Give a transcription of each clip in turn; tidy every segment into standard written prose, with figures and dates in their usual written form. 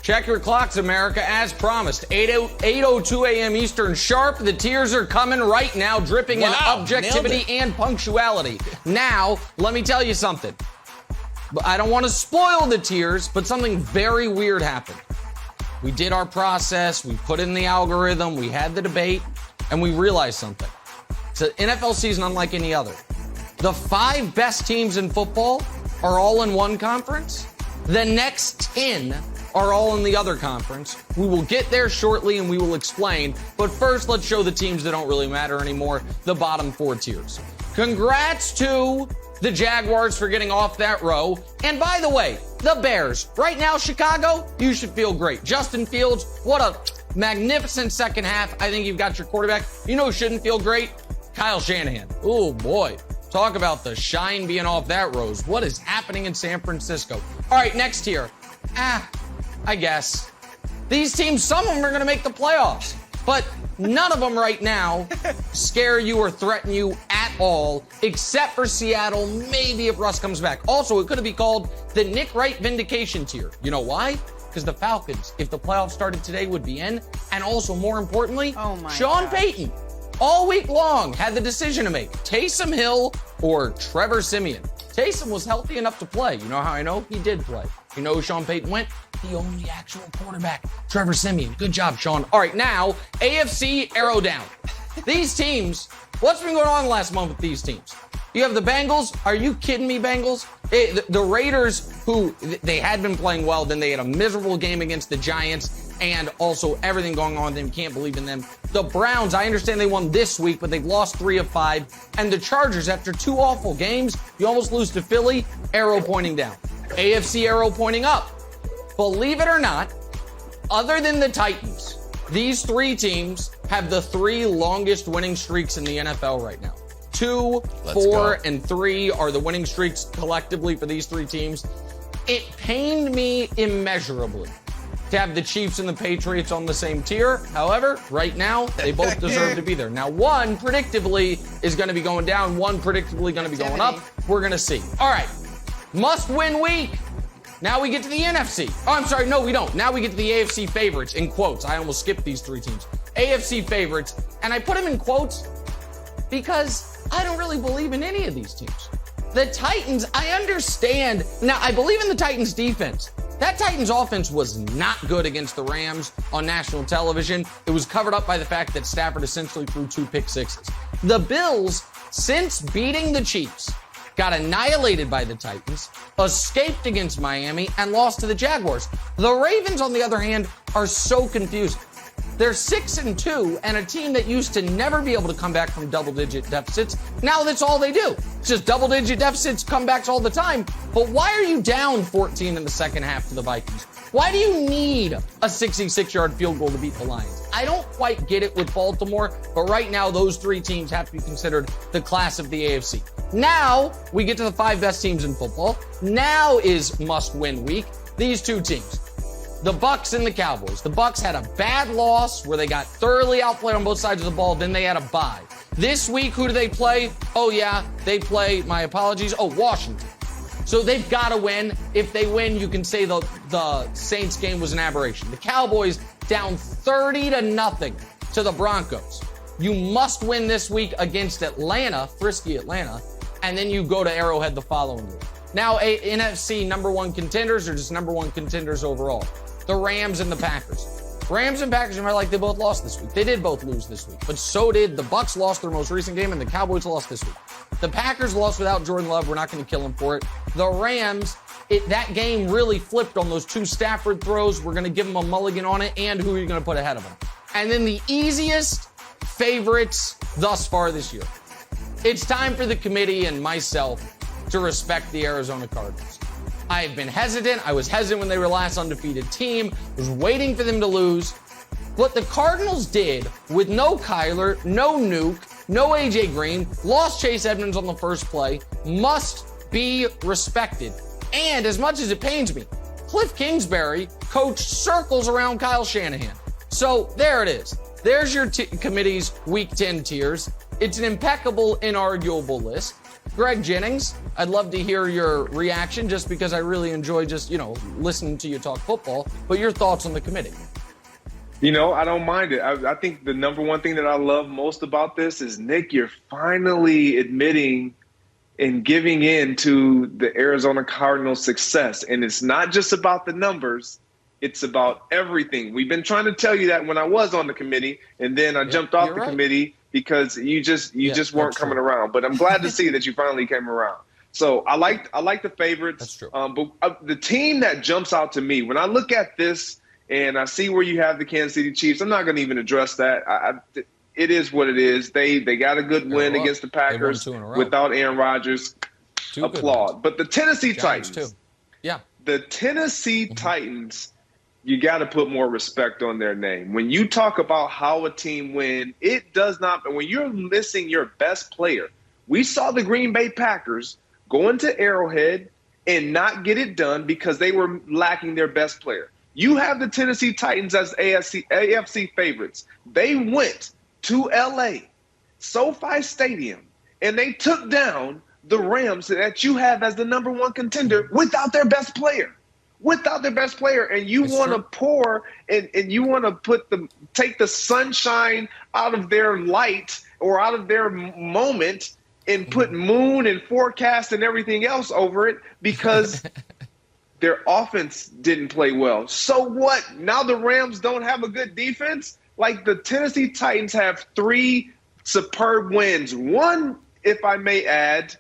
Check your clocks, America, as promised. 8:02 a.m. Eastern sharp. The tears are coming right now, dripping in objectivity and punctuality. Now, let me tell you something. I don't want to spoil the tears, but something very weird happened. We did our process, we put in the algorithm, we had the debate, and we realized something. It's an NFL season unlike any other. The 5 best teams in football are all in one conference. The next 10 are all in the other conference. We will get there shortly and we will explain. But first, let's show the teams that don't really matter anymore, the bottom 4 tiers. Congrats to the Jaguars for getting off that row. And by the way, the Bears. Right now, Chicago, you should feel great. Justin Fields, what a magnificent second half. I think you've got your quarterback. You know who shouldn't feel great? Kyle Shanahan. Oh, boy. Talk about the shine being off that rose. What is happening in San Francisco? All right, next tier. I guess. These teams, some of them are going to make the playoffs, but none of them right now scare you or threaten you at all, except for Seattle, maybe if Russ comes back. Also, it could be called the Nick Wright vindication tier. You know why? Because the Falcons, if the playoffs started today, would be in. And also, more importantly, Sean Payton, all week long, had the decision to make. Taysom Hill or Trevor Siemian. Taysom was healthy enough to play. You know how I know? He did play. You know who Sean Payton went? The only actual quarterback, Trevor Siemian. Good job, Sean. All right, now, AFC, arrow down. These teams, what's been going on the last month with these teams? You have the Bengals. Are you kidding me, Bengals? The Raiders, who they had been playing well, then they had a miserable game against the Giants, and also everything going on with them. Can't believe in them. The Browns, I understand they won this week, but they've lost 3 of 5. And the Chargers, after 2 awful games, you almost lose to Philly, arrow pointing down. AFC, arrow pointing up. Believe it or not, other than the Titans, these 3 teams have the 3 longest winning streaks in the NFL right now. 2, 4, and 3 are the winning streaks collectively for these 3 teams. It pained me immeasurably to have the Chiefs and the Patriots on the same tier. However, right now, they both deserve to be there. Now, one predictably is going to be going down, one predictably going to be going up. We're going to see. All right, must-win week. Now we get to the NFC. Oh, I'm sorry, no, we don't. Now we get to the AFC favorites, in quotes. I almost skipped these 3 teams. AFC favorites, and I put them in quotes because I don't really believe in any of these teams. The Titans, I understand. Now, I believe in the Titans' defense. That Titans offense was not good against the Rams on national television. It was covered up by the fact that Stafford essentially threw 2 pick-sixes. The Bills, since beating the Chiefs, got annihilated by the Titans, escaped against Miami, and lost to the Jaguars. The Ravens, on the other hand, are so confusing. They're 6-2, and a team that used to never be able to come back from double-digit deficits, now that's all they do. It's just double-digit deficits, comebacks all the time. But why are you down 14 in the second half to the Vikings? Why do you need a 66-yard field goal to beat the Lions? I don't quite get it with Baltimore, but right now those 3 teams have to be considered the class of the AFC. Now we get to the 5 best teams in football. Now is must-win week. These 2 teams. The Bucs and the Cowboys. The Bucs had a bad loss where they got thoroughly outplayed on both sides of the ball. Then they had a bye. This week, who do they play? Oh, yeah, they play, my apologies, Washington. So they've got to win. If they win, you can say the Saints game was an aberration. The Cowboys down 30-0 to the Broncos. You must win this week against Atlanta, frisky Atlanta, and then you go to Arrowhead the following week. Now, NFC number 1 contenders or just number 1 contenders overall. The Rams and the Packers. Rams and Packers, you might like, they both lost this week. They did both lose this week, but so did the Bucs. Lost their most recent game, and the Cowboys lost this week. The Packers lost without Jordan Love. We're not going to kill him for it. The Rams, that game really flipped on those 2 Stafford throws. We're going to give them a mulligan on it, and who are you going to put ahead of them? And then the easiest favorites thus far this year. It's time for the committee and myself to respect the Arizona Cardinals. I have been hesitant. I was hesitant when they were last undefeated team. I was waiting for them to lose. What the Cardinals did with no Kyler, no Nuke, no A.J. Green, lost Chase Edmonds on the first play, must be respected. And as much as it pains me, Cliff Kingsbury coached circles around Kyle Shanahan. So there it is. There's your committee's Week 10 tiers. It's an impeccable, inarguable list. Greg Jennings, I'd love to hear your reaction just because I really enjoy just, listening to you talk football. But your thoughts on the committee? I don't mind it. I think the number one thing that I love most about this is, Nick, you're finally admitting and giving in to the Arizona Cardinals' success. And it's not just about the numbers. It's about everything. We've been trying to tell you that when I was on the committee, and then I jumped off the committee because you just weren't coming around. But I'm glad to see that you finally came around. So I like the favorites. That's true. But the team that jumps out to me when I look at this and I see where you have the Kansas City Chiefs, I'm not going to even address that. It is what it is. They got a good win against the Packers without Aaron Rodgers. Applaud. But the Tennessee Titans, too. Yeah, the Tennessee Titans. You got to put more respect on their name. When you talk about how a team wins, it does not. When you're missing your best player, we saw the Green Bay Packers go into Arrowhead and not get it done because they were lacking their best player. You have the Tennessee Titans as AFC favorites. They went to L.A., SoFi Stadium, and they took down the Rams that you have as the number one contender without their best player. And you want to pour and you want to take the sunshine out of their light or out of their moment and put moon and forecast and everything else over it because their offense didn't play well. So what? Now the Rams don't have a good defense? Like, the Tennessee Titans have 3 superb wins. One, if I may add,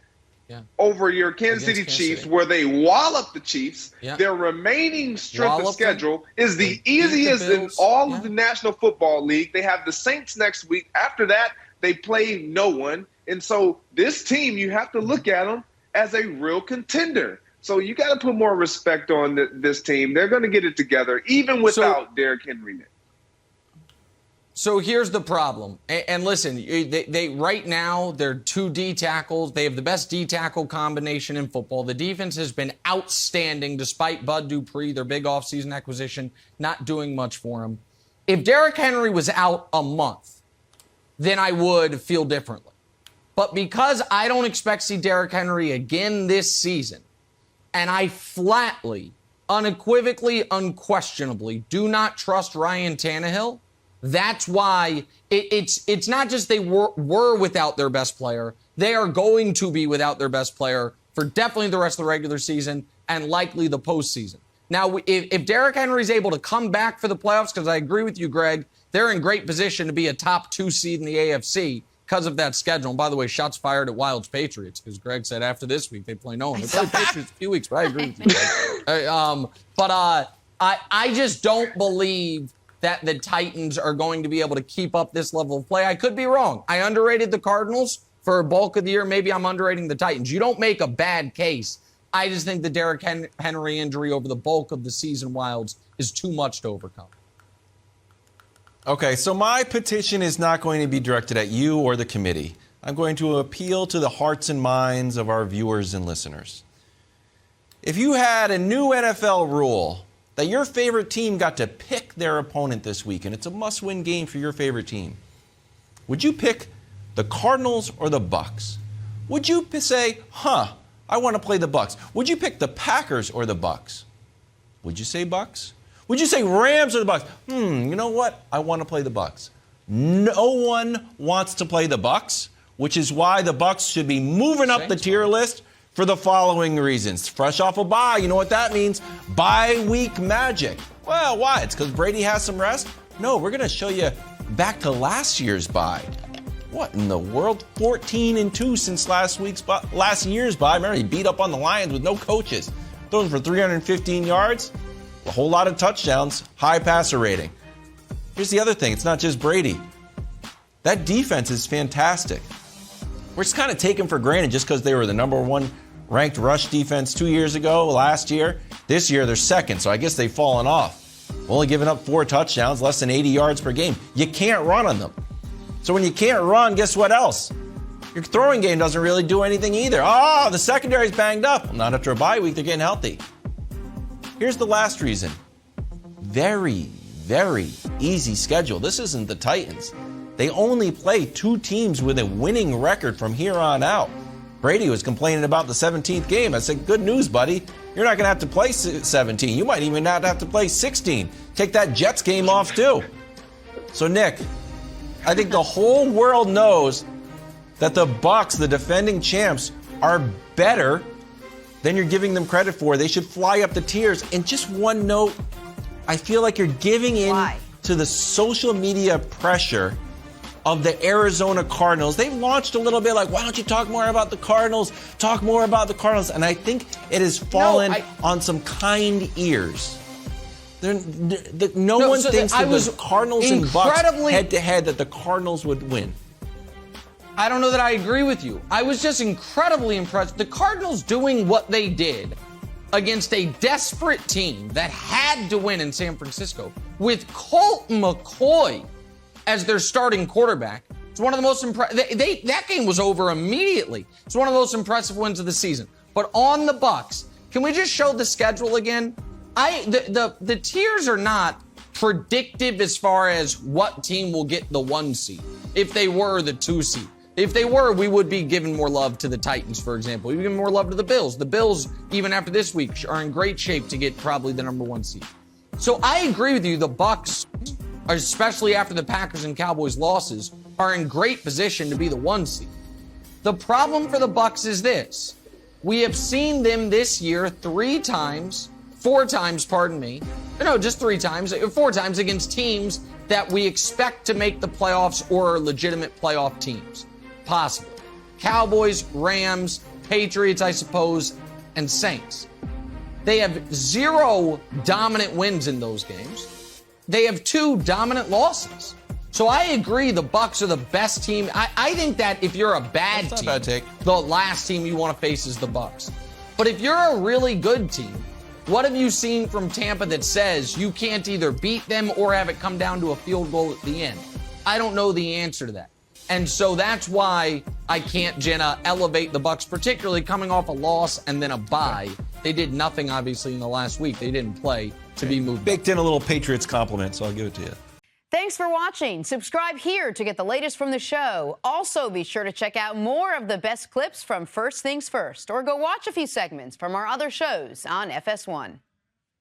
over your Kansas City Chiefs, where they wallop the Chiefs. Yeah. Their remaining strength of schedule is the easiest in all of the National Football League. They have the Saints next week. After that, they play no one. And so this team, you have to look at them as a real contender. So you got to put more respect on this team. They're going to get it together, even without Derrick Henry. So here's the problem. And listen, they right now, they're 2 D tackles. They have the best D tackle combination in football. The defense has been outstanding despite Bud Dupree, their big offseason acquisition, not doing much for him. If Derrick Henry was out a month, then I would feel differently. But because I don't expect to see Derrick Henry again this season, and I flatly, unequivocally, unquestionably do not trust Ryan Tannehill, that's why it's not just they were without their best player. They are going to be without their best player for definitely the rest of the regular season and likely the postseason. Now, if Derrick Henry is able to come back for the playoffs, because I agree with you, Greg, they're in great position to be a top 2 seed in the AFC because of that schedule. And by the way, shots fired at Wild's Patriots, because Greg said after this week they play no one. They play Patriots a few weeks, but I agree with you. I just don't believe that the Titans are going to be able to keep up this level of play. I could be wrong. I underrated the Cardinals for a bulk of the year. Maybe I'm underrating the Titans. You don't make a bad case. I just think the Derrick Henry injury over the bulk of the season, Wilds, is too much to overcome. Okay, so my petition is not going to be directed at you or the committee. I'm going to appeal to the hearts and minds of our viewers and listeners. If you had a new NFL rule that your favorite team got to pick their opponent this week, and it's a must-win game for your favorite team, would you pick the Cardinals or the Bucs? Would you say, I want to play the Bucs? Would you pick the Packers or the Bucs? Would you say Bucs? Would you say Rams or the Bucs? You know what? I want to play the Bucs. No one wants to play the Bucs, which is why the Bucs should be moving up the tier list for the following reasons. Fresh off a bye, you know what that means? Bye week magic. Well, why? It's because Brady has some rest? No, we're going to show you back to last year's bye. What in the world? 14-2 since last year's bye. Remember, he beat up on the Lions with no coaches. Those for 315 yards, a whole lot of touchdowns, high passer rating. Here's the other thing. It's not just Brady. That defense is fantastic. We're just kind of taken for granted just because they were the number 1 ranked rush defense 2 years ago, last year. This year, they're second, so I guess they've fallen off. Only giving up 4 touchdowns, less than 80 yards per game. You can't run on them. So when you can't run, guess what else? Your throwing game doesn't really do anything either. The secondary's banged up. Well, not after a bye week, they're getting healthy. Here's the last reason. Very, very easy schedule. This isn't the Titans. They only play 2 teams with a winning record from here on out. Brady was complaining about the 17th game. I said, good news, buddy. You're not going to have to play 17. You might even not have to play 16. Take that Jets game off, too. So, Nick, I think the whole world knows that the Bucs, the defending champs, are better than you're giving them credit for. They should fly up the tiers. And just one note, I feel like you're giving in to the social media pressure of the Arizona Cardinals. They've launched a little bit like, why don't you talk more about the Cardinals? Talk more about the Cardinals. And I think it has fallen on some kind ears. No one thinks that the Cardinals and Bucs head-to-head that the Cardinals would win. I don't know that I agree with you. I was just incredibly impressed. The Cardinals doing what they did against a desperate team that had to win in San Francisco with Colt McCoy as their starting quarterback. It's one of the most impressive. That game was over immediately. It's one of the most impressive wins of the season. But on the Bucs, can we just show the schedule again? The tiers are not predictive as far as what team will get the 1 seed. If they were the 2 seed. If they were, we would be giving more love to the Titans, for example. We'd be giving more love to the Bills. The Bills, even after this week, are in great shape to get probably the number 1 seed. So I agree with you. The Bucs, especially after the Packers and Cowboys losses, are in great position to be the 1 seed. The problem for the Bucs is this. We have seen them this year 4 times, pardon me. No, just 3 times, 4 times against teams that we expect to make the playoffs or are legitimate playoff teams. Possibly. Cowboys, Rams, Patriots, I suppose, and Saints. They have 0 dominant wins in those games. They have 2 dominant losses. So I agree the Bucs are the best team. I think that if you're a bad team, the last team you want to face is the Bucs. But if you're a really good team, what have you seen from Tampa that says you can't either beat them or have it come down to a field goal at the end? I don't know the answer to that. And so that's why I can't, Jenna, elevate the Bucs, particularly coming off a loss and then a bye. They did nothing, obviously, in the last week. They didn't play to be moved. Baked in a little Patriots compliment, so I'll give it to you. Thanks for watching. Subscribe here to get the latest from the show. Also, be sure to check out more of the best clips from First Things First, or go watch a few segments from our other shows on FS1.